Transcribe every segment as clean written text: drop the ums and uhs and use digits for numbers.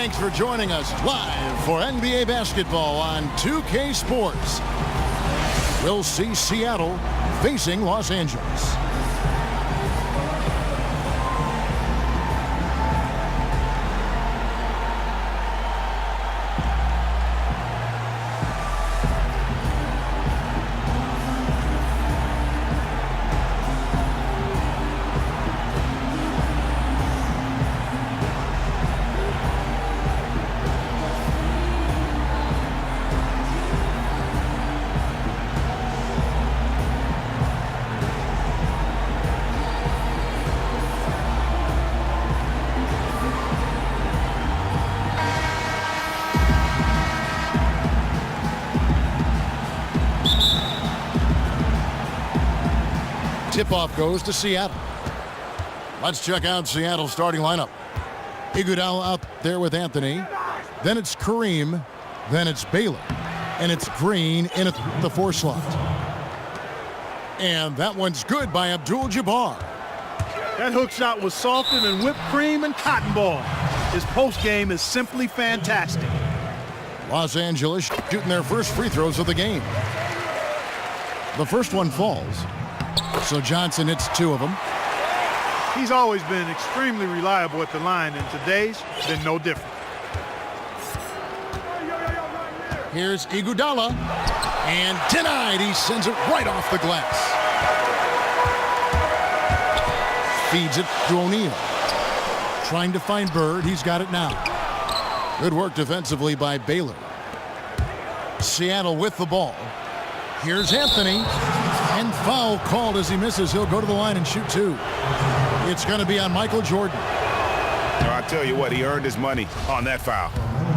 Thanks for joining us live for NBA basketball on 2K Sports. We'll see Seattle facing Los Angeles. Tip-off goes to Seattle. Let's check out Seattle's starting lineup. Iguodala out there with Anthony. Then it's Kareem. Then it's Baylor. And it's Green in at the 4 slot. And that one's good by Abdul-Jabbar. That hook shot was salted in whipped cream and cotton ball. His post game is simply fantastic. Los Angeles shooting their first free throws of the game. The first one falls. So Johnson hits 2 of them. He's always been extremely reliable at the line, and today's been no different. Here's Iguodala, and denied. He sends it right off the glass. Feeds it to O'Neal. Trying to find Bird. He's got it now. Good work defensively by Baylor. Seattle with the ball. Here's Anthony. And foul called as he misses. He'll go to the line and shoot 2. It's going to be on Michael Jordan. I tell you what, he earned his money on that foul.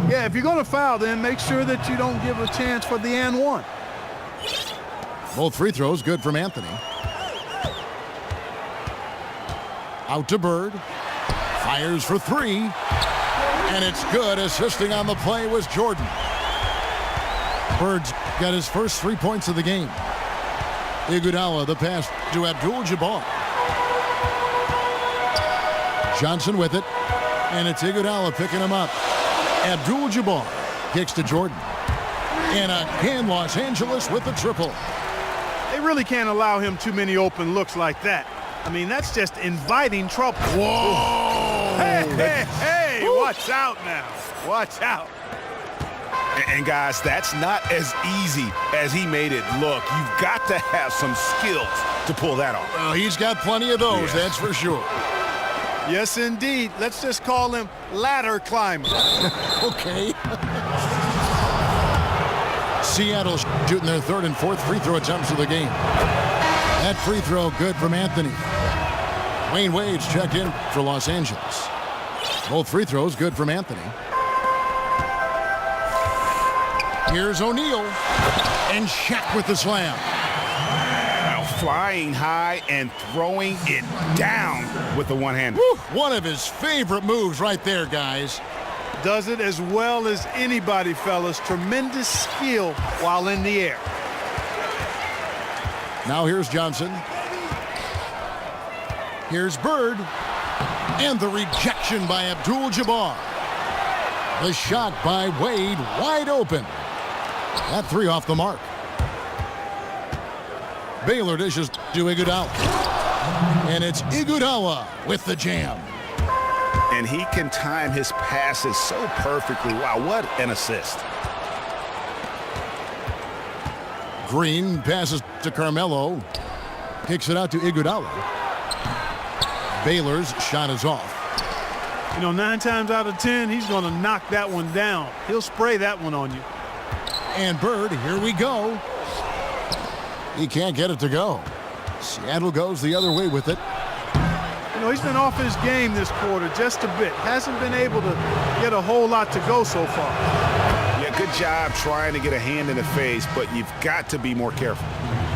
Yeah, if you're going to foul, then make sure that you don't give a chance for the and one. Both free throws good from Anthony. Out to Bird. Fires for 3. And it's good. Assisting on the play was Jordan. Bird's got his first 3 points of the game. Iguodala, the pass to Abdul-Jabbar. Johnson with it, and it's Iguodala picking him up. Abdul-Jabbar kicks to Jordan. And again, Los Angeles with the triple. They really can't allow him too many open looks like that. I mean, that's just inviting trouble. Whoa! Hey, watch out now. Watch out. And guys, that's not as easy as he made it look. You've got to have some skills to pull that off. Well, he's got plenty of those, that's for sure. Yes, indeed. Let's just call him ladder climber. Okay. Seattle shooting their 3rd and 4th free throw attempts of the game. That free throw good from Anthony. Wayne Wade's checked in for Los Angeles. Both free throws good from Anthony. Here's O'Neal, and Shaq with the slam. Now flying high and throwing it down with the one-hander. One of his favorite moves right there, guys. Does it as well as anybody, fellas. Tremendous skill while in the air. Now here's Johnson. Here's Bird, and the rejection by Abdul-Jabbar. The shot by Wade wide open. That 3 off the mark. Baylor dishes to Iguodala. And it's Iguodala with the jam. And he can time his passes so perfectly. Wow, what an assist. Green passes to Carmelo. Kicks it out to Iguodala. Baylor's shot is off. You know, 9 times out of 10, he's going to knock that one down. He'll spray that one on you. And Bird, here we go. He can't get it to go. Seattle goes the other way with it. You know, he's been off his game this quarter just a bit. Hasn't been able to get a whole lot to go so far. Yeah, good job trying to get a hand in the face, but you've got to be more careful.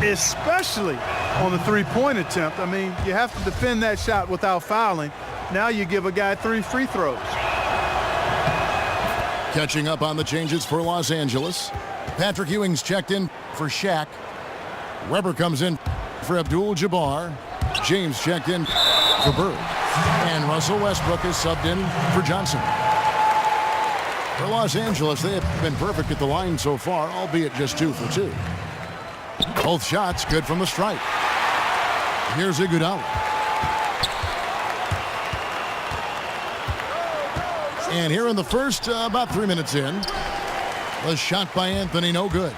Especially on the 3-point attempt. I mean, you have to defend that shot without fouling. Now you give a guy 3 free throws. Catching up on the changes for Los Angeles. Patrick Ewing's checked in for Shaq. Weber comes in for Abdul-Jabbar. James checked in for Bird. And Russell Westbrook is subbed in for Johnson. For Los Angeles, they have been perfect at the line so far, albeit just 2 for 2. Both shots good from the stripe. Here's Iguodala. And here in the first, about 3 minutes in, the shot by Anthony, no good.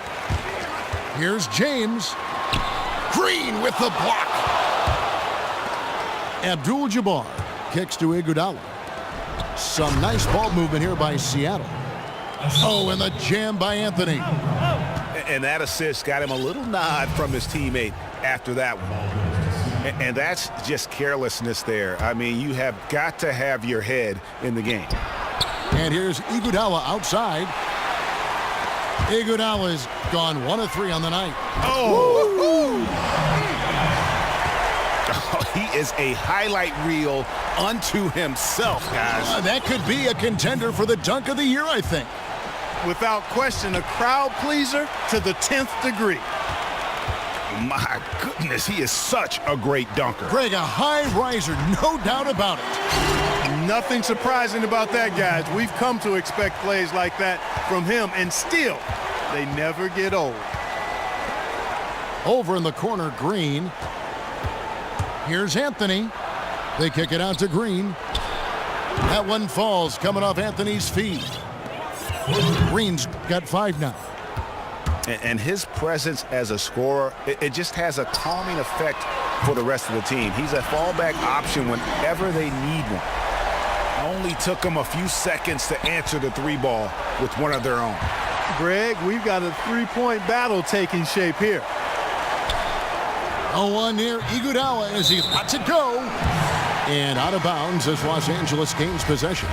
Here's James. Green with the block. Abdul-Jabbar kicks to Iguodala. Some nice ball movement here by Seattle. Oh, and the jam by Anthony. And that assist got him a little nod from his teammate after that one. And that's just carelessness there. I mean, you have got to have your head in the game. And here's Iguodala outside. Iguodala's gone 1 of 3 on the night. Oh, he is a highlight reel unto himself, guys. That could be a contender for the dunk of the year, I think. Without question, a crowd pleaser to the 10th degree. My goodness, he is such a great dunker. Greg, a high riser, no doubt about it. Nothing surprising about that, guys. We've come to expect plays like that from him, and still, they never get old. Over in the corner, Green. Here's Anthony. They kick it out to Green. That one falls, coming off Anthony's feet. Green's got 5 now. And his presence as a scorer, it just has a calming effect for the rest of the team. He's a fallback option whenever they need one. Only took them a few seconds to answer the 3 ball with one of their own. Greg, we've got a 3-point battle taking shape here. 0-1 near Iguodala as he lets it go. And out of bounds as Los Angeles gains possession.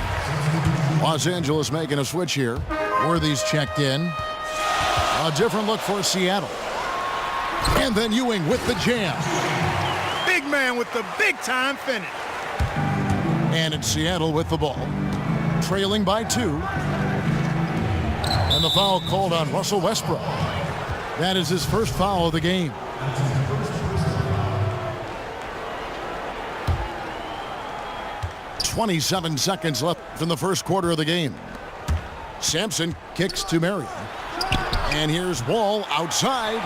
Los Angeles making a switch here. Worthy's checked in. A different look for Seattle. And then Ewing with the jam. Big man with the big-time finish. And it's Seattle with the ball. Trailing by 2. And the foul called on Russell Westbrook. That is his first foul of the game. .27 seconds left in the first quarter of the game. Sampson kicks to Marion. And here's Wall outside.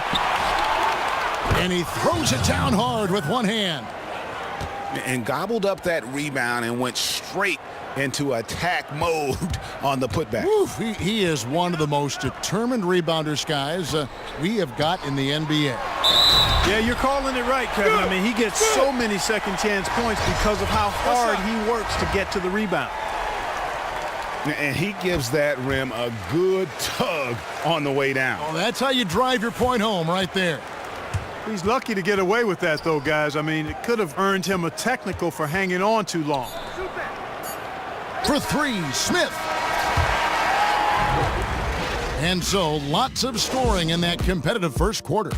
And he throws it down hard with one hand. And gobbled up that rebound and went straight into attack mode on the putback. Oof, he is one of the most determined rebounders, guys, we have got in the NBA. Yeah, you're calling it right, Kevin. I mean, he gets so many second chance points because of how hard he works to get to the rebound. And he gives that rim a good tug on the way down. Oh, that's how you drive your point home right there. He's lucky to get away with that, though, guys. I mean, it could have earned him a technical for hanging on too long. For 3, Smith. And so, lots of scoring in that competitive first quarter.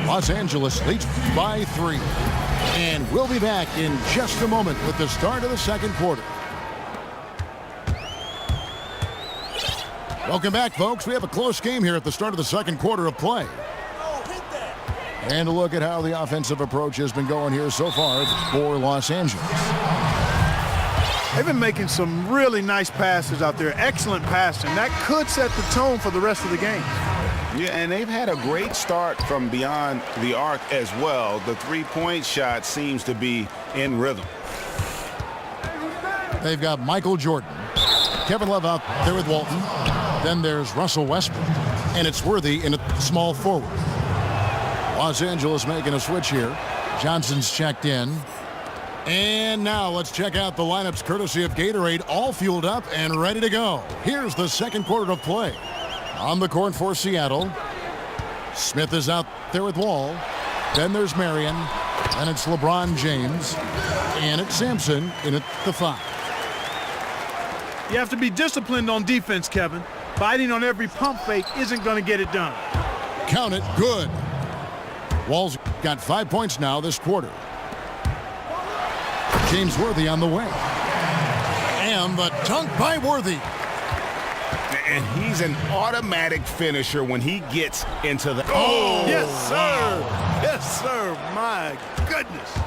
Los Angeles leads by 3. And we'll be back in just a moment with the start of the second quarter. Welcome back, folks. We have a close game here at the start of the second quarter of play. And a look at how the offensive approach has been going here so far for Los Angeles. They've been making some really nice passes out there. Excellent passing. That could set the tone for the rest of the game. Yeah, and they've had a great start from beyond the arc as well. The 3-point shot seems to be in rhythm. They've got Michael Jordan. Kevin Love out there with Walton. Then there's Russell Westbrook. And it's Worthy in a small forward. Los Angeles making a switch here. Johnson's checked in. And now let's check out the lineups courtesy of Gatorade, all fueled up and ready to go. Here's the second quarter of play. On the court for Seattle. Smith is out there with Wall. Then there's Marion. Then it's LeBron James. And it's Sampson in at the 5. You have to be disciplined on defense, Kevin. Biting on every pump fake isn't going to get it done. Count it, good. Wall's got 5 points now this quarter. James Worthy on the way. And the dunk by Worthy. And he's an automatic finisher when he gets into the... Oh, yes, sir. Yes, sir. My goodness.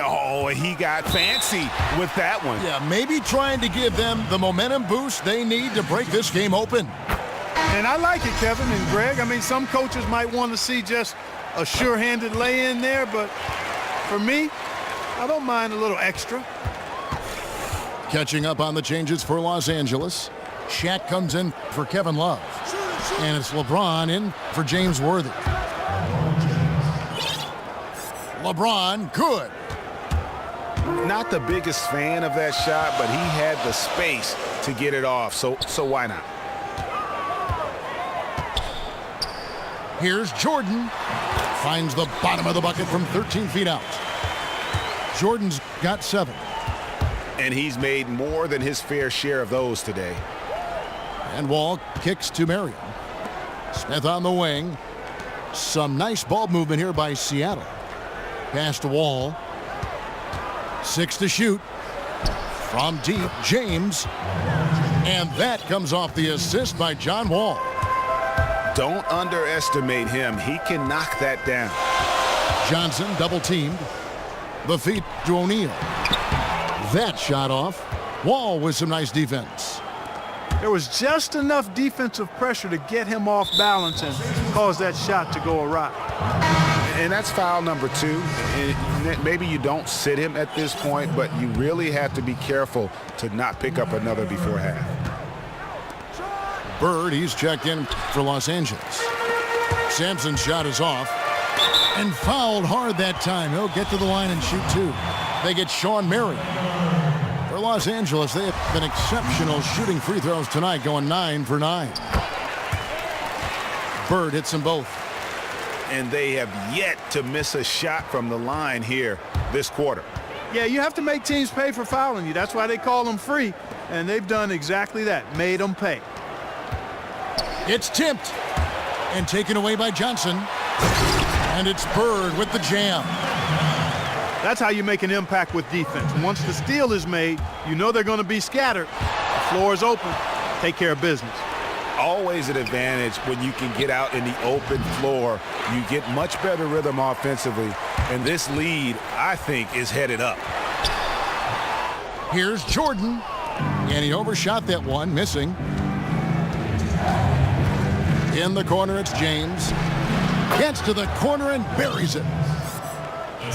Oh, he got fancy with that one. Yeah, maybe trying to give them the momentum boost they need to break this game open. And I like it, Kevin and Greg. I mean, some coaches might want to see just a sure-handed lay-in there, but for me, I don't mind a little extra. Catching up on the changes for Los Angeles. Shaq comes in for Kevin Love. And it's LeBron in for James Worthy. LeBron, good. Not the biggest fan of that shot, but he had the space to get it off, so why not? Here's Jordan. Finds the bottom of the bucket from 13 feet out. Jordan's got 7. And he's made more than his fair share of those today. And Wall kicks to Marion. Smith on the wing. Some nice ball movement here by Seattle. Pass to Wall. 6 to shoot. From deep, James. And that comes off the assist by John Wall. Don't underestimate him. He can knock that down. Johnson double teamed. The feed to O'Neal. That shot off. Wall with some nice defense. There was just enough defensive pressure to get him off balance and cause that shot to go awry. And that's foul number 2. And maybe you don't sit him at this point, but you really have to be careful to not pick up another before half. Bird, he's checked in for Los Angeles. Sampson's shot is off. And fouled hard that time. He'll get to the line and shoot 2. They get Sean Marion. For Los Angeles, they have been exceptional shooting free throws tonight, going 9 for 9. Bird hits them both. And they have yet to miss a shot from the line here this quarter. Yeah, you have to make teams pay for fouling you. That's why they call them free. And they've done exactly that, made them pay. It's tipped and taken away by Johnson. And it's Bird with the jam. That's how you make an impact with defense. Once the steal is made, you know they're going to be scattered. The floor is open. Take care of business. Always an advantage when you can get out in the open floor. You get much better rhythm offensively. And this lead, I think, is headed up. Here's Jordan. And he overshot that one, missing. In the corner, it's James. Gets to the corner and buries it.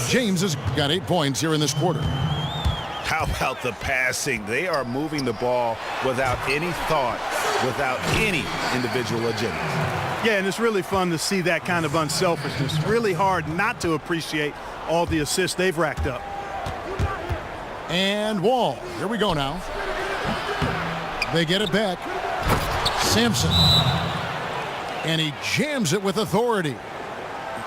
James has got 8 points here in this quarter. How about the passing? They are moving the ball without any thought, without any individual agenda. Yeah, and it's really fun to see that kind of unselfishness. Really hard not to appreciate all the assists they've racked up. And Wall. Here we go now. They get it back. Sampson. And he jams it with authority.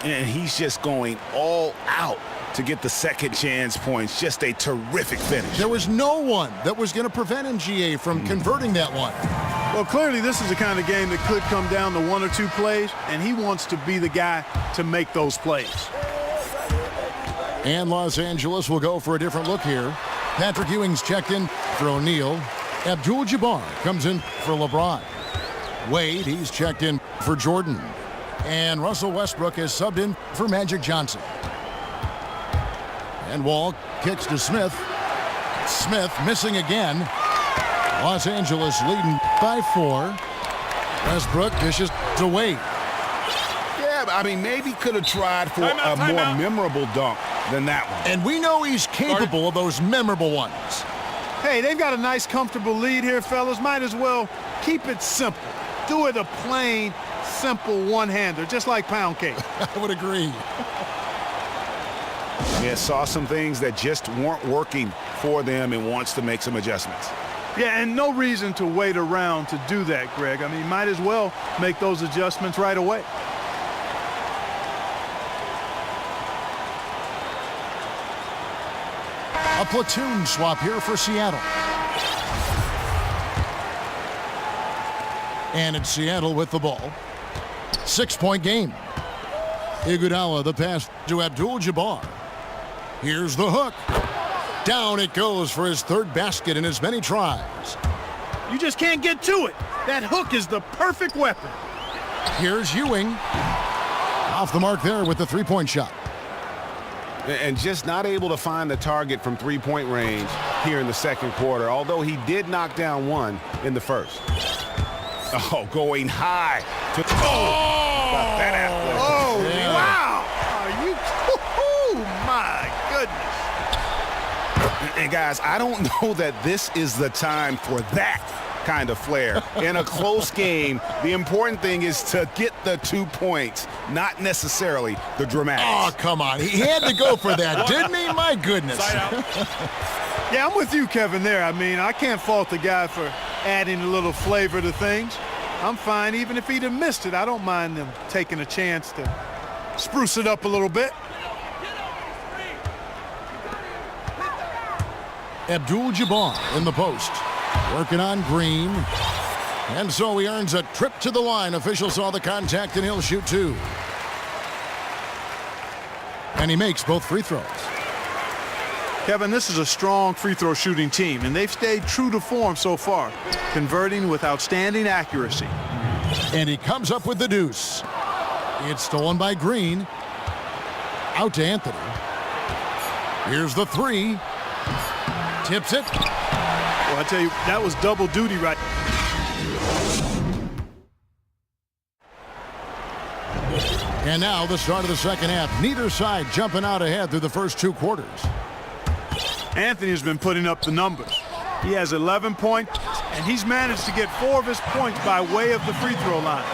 And he's just going all out to get the second chance points. Just a terrific finish. There was no one that was going to prevent NGA from converting that one. Well, clearly this is the kind of game that could come down to 1 or 2 plays, and he wants to be the guy to make those plays. And Los Angeles will go for a different look here. Patrick Ewing's checked in for O'Neal. Abdul-Jabbar comes in for LeBron. Wade, he's checked in for Jordan. And Russell Westbrook is subbed in for Magic Johnson. And Wall kicks to Smith. Smith missing again. Los Angeles leading by 4. Westbrook dishes to Wade. Yeah, I mean, maybe could have tried for a more memorable dunk than that one. And we know he's capable of those memorable ones. Hey, they've got a nice, comfortable lead here, fellas. Might as well keep it simple. Do it a plain, simple one-hander, just like pound cake. I would agree. Yeah, saw some things that just weren't working for them and wants to make some adjustments. Yeah, and no reason to wait around to do that, Greg. I mean, might as well make those adjustments right away. A platoon swap here for Seattle. And it's Seattle with the ball. 6-point game. Iguodala the pass to Abdul-Jabbar. Here's the hook. Down it goes for his 3rd basket in as many tries. You just can't get to it. That hook is the perfect weapon. Here's Ewing. Off the mark there with the 3-point shot. And just not able to find the target from three-point range here in the second quarter, although he did knock down one in the first. Oh, going high. Got that athlete. Oh, yeah. Wow. Are you? Oh, my goodness. And guys, I don't know that this is the time for that kind of flair. In a close game, the important thing is to get the 2 points, not necessarily the dramatics. Oh, come on. He had to go for that, didn't he? My goodness. Yeah, I'm with you, Kevin, there. I mean, I can't fault the guy for adding a little flavor to things. I'm fine. Even if he'd have missed it, I don't mind them taking a chance to spruce it up a little bit. Abdul-Jabbar in the post. Working on Green. And so he earns a trip to the line. Official saw the contact, and he'll shoot two. And he makes both free throws. Kevin, this is a strong free throw shooting team, and they've stayed true to form so far, converting with outstanding accuracy. And he comes up with the deuce. It's stolen by Green. Out to Anthony. Here's the three. Tips it. Well, I tell you, that was double duty right. And now the start of the second half. Neither side jumping out ahead through the first two quarters. Anthony has been putting up the numbers. He has 11 points, and he's managed to get 4 of his points by way of the free throw line.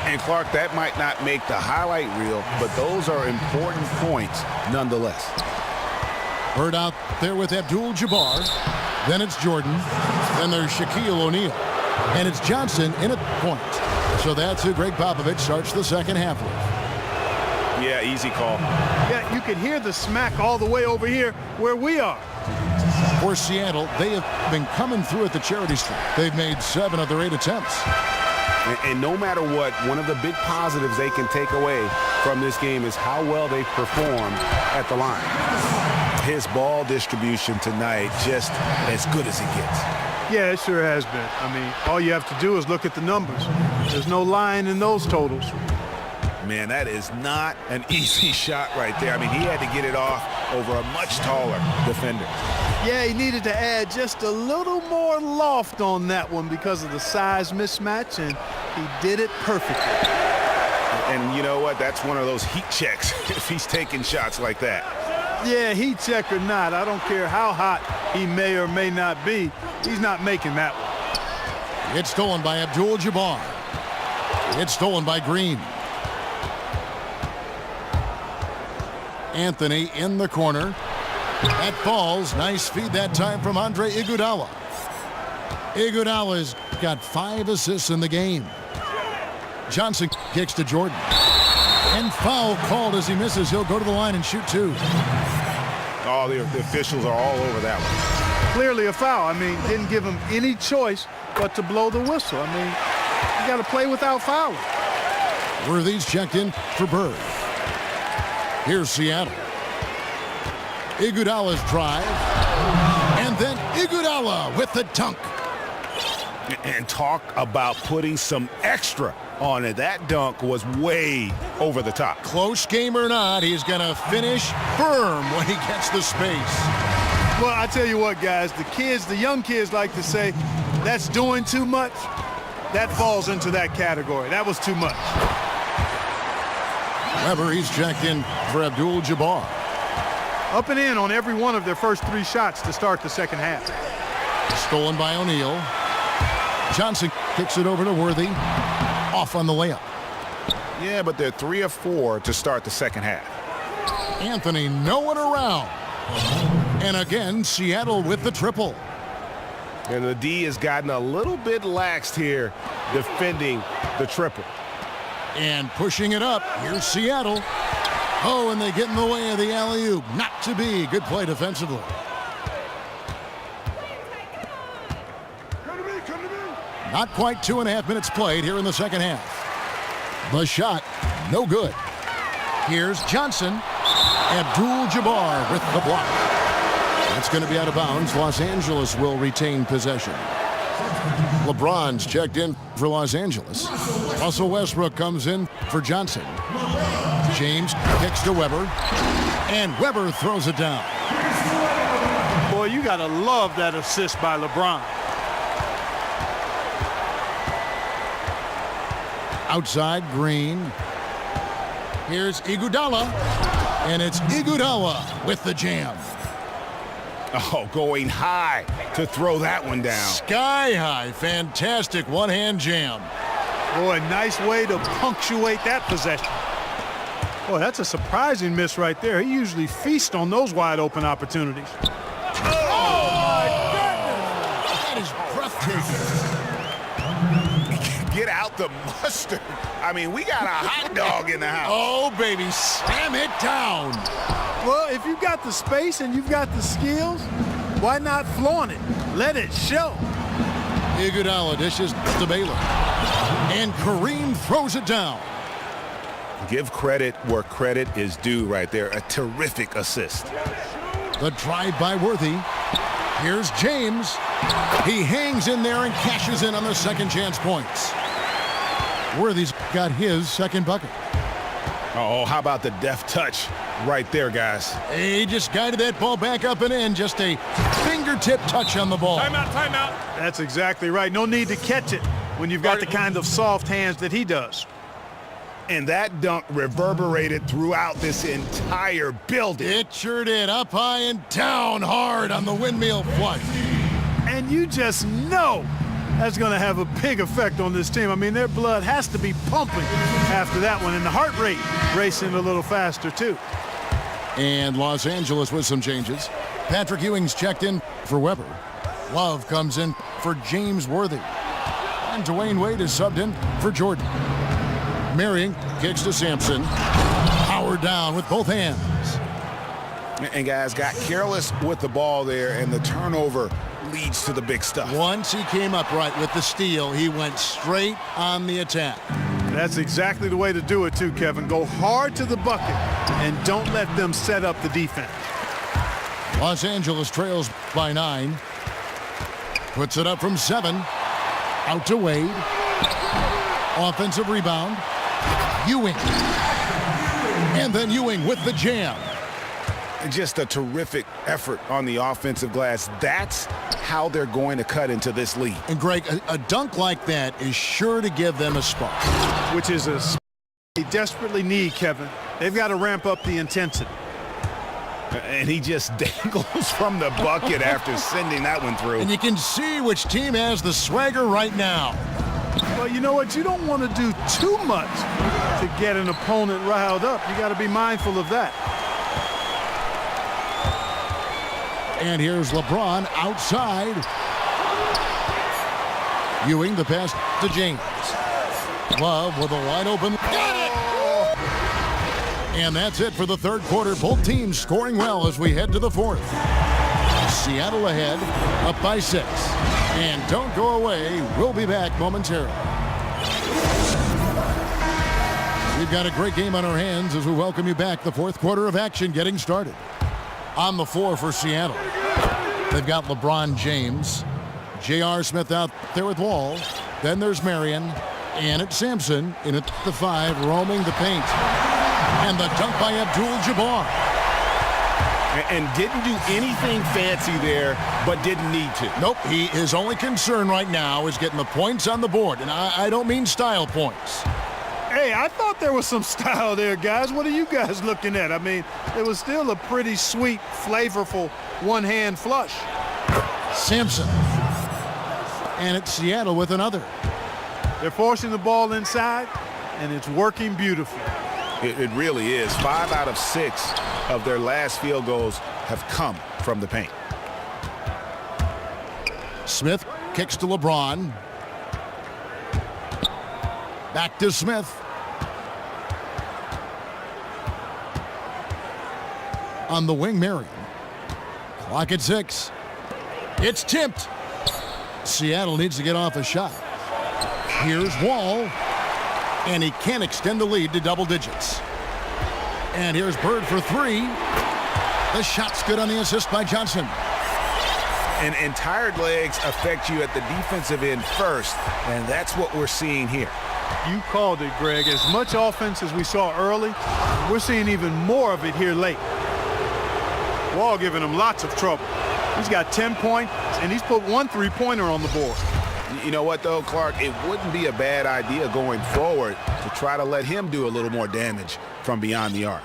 And Clark, that might not make the highlight reel, but those are important points nonetheless. Bird out there with Abdul-Jabbar. Then it's Jordan. Then there's Shaquille O'Neal. And it's Johnson in at point. So that's who Greg Popovich starts the second half with. Yeah, easy call. Yeah, you can hear the smack all the way over here where we are. For Seattle, they have been coming through at the charity stripe. They've made 7 of their 8 attempts. And no matter what, one of the big positives they can take away from this game is how well they performed at the line. His ball distribution tonight just as good as it gets. Yeah, it sure has been. I mean, all you have to do is look at the numbers. There's no lying in those totals. Man, that is not an easy shot right there. I mean, he had to get it off over a much taller defender. Yeah, he needed to add just a little more loft on that one because of the size mismatch, and he did it perfectly. And you know what? That's one of those heat checks if he's taking shots like that. Yeah, heat check or not, I don't care how hot he may or may not be, he's not making that one. It's stolen by Abdul-Jabbar. It's stolen by Green. Anthony in the corner. That falls. Nice feed that time from Andre Iguodala. Iguodala's got 5 assists in the game. Johnson kicks to Jordan. And foul called as he misses. He'll go to the line and shoot 2. Oh, the officials are all over that one. Clearly a foul. I mean, didn't give him any choice but to blow the whistle. I mean, you got to play without fouling. Worthy's checked in for Bird. Here's Seattle. Iguodala's drive. And then Iguodala with the dunk. And talk about putting some extra on it. That dunk was way over the top. Close game or not, he's going to finish firm when he gets the space. Well, I tell you what, guys, the young kids like to say, that's doing too much. That falls into that category. That was too much. Weber, he's checked in for Abdul-Jabbar. Up and in on every one of their first 3 shots to start the second half. Stolen by O'Neal. Johnson kicks it over to Worthy. Off on the layup. Yeah, but they're 3 of 4 to start the second half. Anthony no one around. And again, Seattle with the triple. And the D has gotten a little bit laxed here defending the triple. And pushing it up. Here's Seattle. Oh, and they get in the way of the alley-oop. Not to be. Good play defensively. Not quite 2.5 minutes played here in the second half. The shot, no good. Here's Johnson. Abdul-Jabbar with the block. That's going to be out of bounds. Los Angeles will retain possession. LeBron's checked in for Los Angeles. Russell Westbrook comes in for Johnson. James kicks to Weber, and Weber throws it down. Boy, you got to love that assist by LeBron. Outside, Green. Here's Iguodala, and it's Iguodala with the jam. Oh, going high to throw that one down. Sky high, fantastic one-hand jam. Boy, nice way to punctuate that possession. Boy, that's a surprising miss right there. He usually feasts on those wide open opportunities. Oh my goodness! That is breathtaking. Get out the mustard. I mean, we got a hot dog in the house. Oh, baby, slam it down. Well, if you've got the space and you've got the skills, why not flaunt it? Let it show. Iguodala dishes to Baylor. And Kareem throws it down. Give credit where credit is due right there. A terrific assist. The drive by Worthy. Here's James. He hangs in there and cashes in on the second chance points. Worthy's got his second bucket. Oh, how about the deft touch right there, guys? He just guided that ball back up and in. Just a fingertip touch on the ball. Timeout. That's exactly right. No need to catch it when you've got the kind of soft hands that he does. And that dunk reverberated throughout this entire building. It sure did. Up high and down hard on the windmill flush. And you just know that's going to have a big effect on this team. I mean, their blood has to be pumping after that one, and the heart rate racing a little faster, too. And Los Angeles with some changes. Patrick Ewing's checked in for Weber. Love comes in for James Worthy. And Dwayne Wade is subbed in for Jordan. Marion kicks to Sampson. Power down with both hands. And guys got careless with the ball there, and the turnover leads to the big stuff. Once he came up right with the steal, he went straight on the attack. That's exactly the way to do it, too, Kevin. Go hard to the bucket and don't let them set up the defense. Los Angeles trails by 9. Puts it up from 7. Out to Wade. Offensive rebound. Ewing. And then Ewing with the jam. Just a terrific effort on the offensive glass. That's how they're going to cut into this lead. And Greg, a dunk like that is sure to give them a spark. Which is a they desperately need, Kevin. They've got to ramp up the intensity. And he just dangles from the bucket after sending that one through. And you can see which team has the swagger right now. Well, you know what? You don't want to do too much to get an opponent riled up. You got to be mindful of that. And here's LeBron outside. Ewing the pass to James. Love with a wide open. Got it! And that's it for the third quarter. Both teams scoring well as we head to the fourth. Seattle ahead, up by 6. And don't go away. We'll be back momentarily. We've got a great game on our hands as we welcome you back. The fourth quarter of action getting started. On the floor for Seattle, they've got LeBron James, J.R. Smith out there with Wall. Then there's Marion, and it's Sampson in at the 5, roaming the paint. And the dunk by Abdul-Jabbar. And didn't do anything fancy there, but didn't need to. Nope, his only concern right now is getting the points on the board. And I don't mean style points. Hey, I thought there was some style there, guys. What are you guys looking at? I mean, it was still a pretty sweet, flavorful one-hand flush. Sampson. And it's Seattle with another. They're forcing the ball inside, and it's working beautifully. It really is. 5 out of 6 of their last field goals have come from the paint. Smith kicks to LeBron. Back to Smith. On the wing, Marion. Clock at 6. It's tipped. Seattle needs to get off a shot. Here's Wall. And he can't extend the lead to double digits. And here's Bird for 3. The shot's good on the assist by Johnson. And tired legs affect you at the defensive end first, and that's what we're seeing here. You called it, Greg. As much offense as we saw early, We're seeing even more of it here late. Wall giving him lots of trouble. He's got 10 points, and he's put 1 3-pointer on the board. You know what, though, Clark? It wouldn't be a bad idea going forward to try to let him do a little more damage from beyond the arc.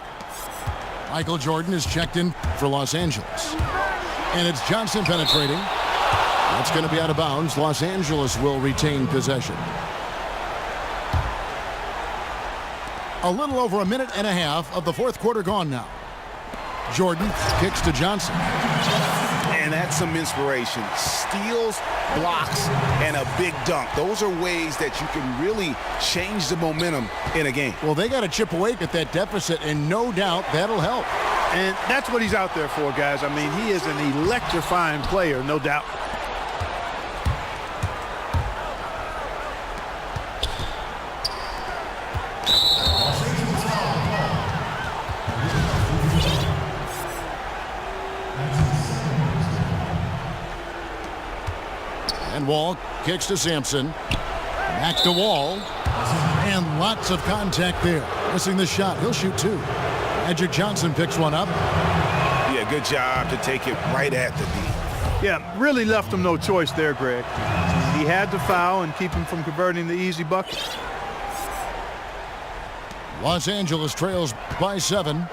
Michael Jordan is checked in for Los Angeles. And it's Johnson penetrating. That's going to be out of bounds. Los Angeles will retain possession. A little over a minute and a half of the fourth quarter gone now. Jordan kicks to Johnson. And that's some inspiration. Steals, blocks, and a big dunk. Those are ways that you can really change the momentum in a game. Well, they got to chip away at that deficit, and no doubt that'll help. And that's what he's out there for, guys. I mean, he is an electrifying player, no doubt. And Wall kicks to Sampson. Back to Wall. And lots of contact there. Missing the shot. He'll shoot 2. Magic Johnson picks one up. Yeah, good job to take it right at the D. Yeah, really left him no choice there, Greg. He had to foul and keep him from converting the easy bucket. Los Angeles trails by 7.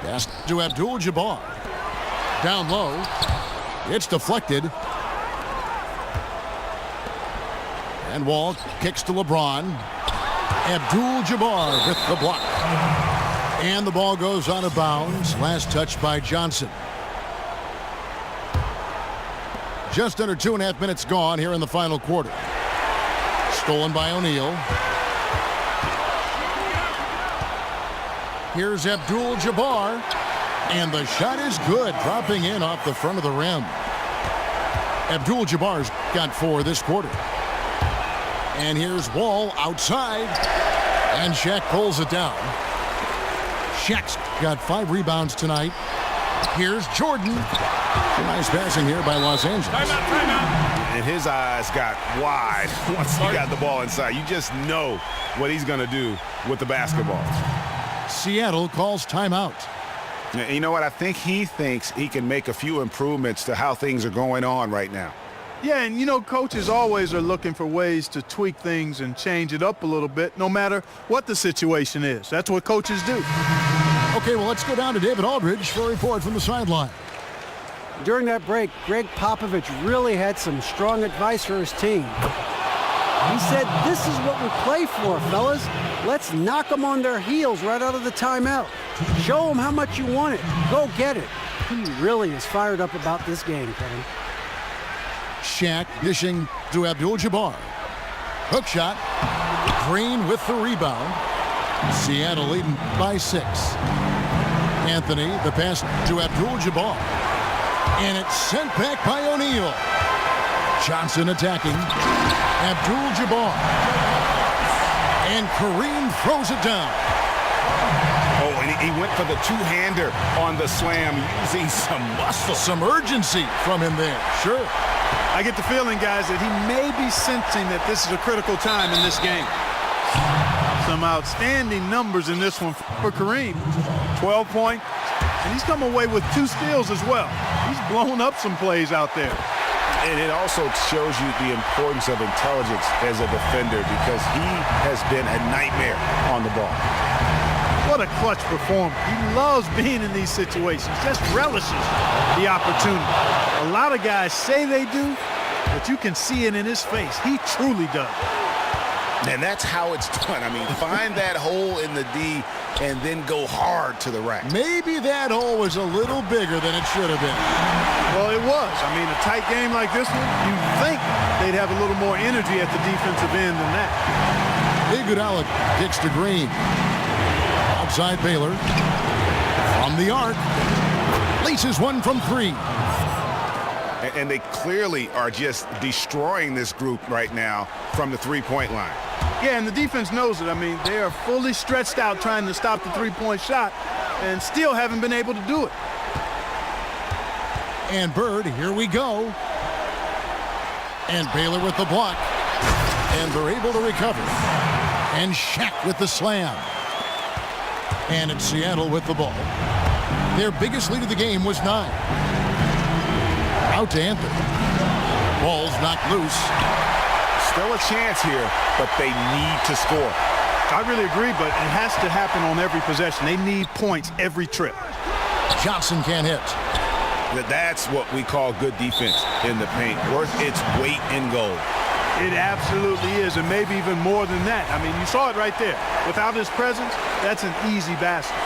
Pass to Abdul-Jabbar. Down low. It's deflected. And Wall kicks to LeBron. Abdul-Jabbar with the block. And the ball goes out of bounds. Last touch by Johnson. Just under 2.5 minutes gone here in the final quarter. Stolen by O'Neal. Here's Abdul-Jabbar. And the shot is good, dropping in off the front of the rim. Abdul-Jabbar's got 4 this quarter. And here's Wall outside. And Shaq pulls it down. Shaq's got 5 rebounds tonight. Here's Jordan. Nice passing here by Los Angeles. Timeout. And his eyes got wide once he got the ball inside. You just know what he's going to do with the basketball. Seattle calls timeout. You know what? I think he thinks he can make a few improvements to how things are going on right now. Yeah, and you know, coaches always are looking for ways to tweak things and change it up a little bit, no matter what the situation is. That's what coaches do. Okay, well, let's go down to David Aldridge for a report from the sideline. During that break, Greg Popovich really had some strong advice for his team. He said, this is what we play for, fellas. Let's knock them on their heels right out of the timeout. Show them how much you want it. Go get it. He really is fired up about this game, Kevin. Shaq dishing to Abdul-Jabbar. Hook shot. Green with the rebound. Seattle leading by 6. Anthony, the pass to Abdul-Jabbar. And it's sent back by O'Neal. Johnson attacking. Abdul-Jabbar. And Kareem throws it down. Oh, and he went for the two-hander on the slam, using some muscle. Some urgency from him there. Sure. I get the feeling, guys, that he may be sensing that this is a critical time in this game. Some outstanding numbers in this one for Kareem. 12 points, and he's come away with 2 steals as well. He's blown up some plays out there. And it also shows you the importance of intelligence as a defender, because he has been a nightmare on the ball. What a clutch performer. He loves being in these situations, just relishes the opportunity. A lot of guys say they do, but you can see it in his face. He truly does. And that's how it's done. I mean, find that hole in the D and then go hard to the rack. Maybe that hole was a little bigger than it should have been. Well, it was. I mean, a tight game like this one, you'd think they'd have a little more energy at the defensive end than that. Iguodala kicks to Green. Outside Baylor. From the arc. Laces one from 3. And they clearly are just destroying this group right now from the three-point line. Yeah, and the defense knows it. I mean, they are fully stretched out trying to stop the three-point shot and still haven't been able to do it. And Bird, here we go. And Baylor with the block. And they're able to recover. And Shaq with the slam. And it's Seattle with the ball. Their biggest lead of the game was 9. Out to Anthony. Ball's knocked loose. Still a chance here, but they need to score. I really agree, but it has to happen on every possession. They need points every trip. Johnson can't hit. That's what we call good defense in the paint. Worth its weight in gold. It absolutely is, and maybe even more than that. I mean, you saw it right there. Without his presence, that's an easy basket.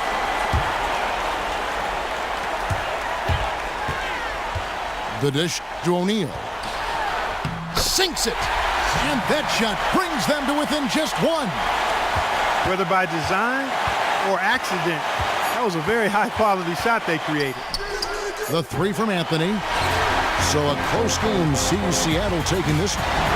The dish to O'Neal. Sinks it. And that shot brings them to within just 1. Whether by design or accident, that was a very high-quality shot they created. The 3 from Anthony. So a close game sees Seattle taking this one.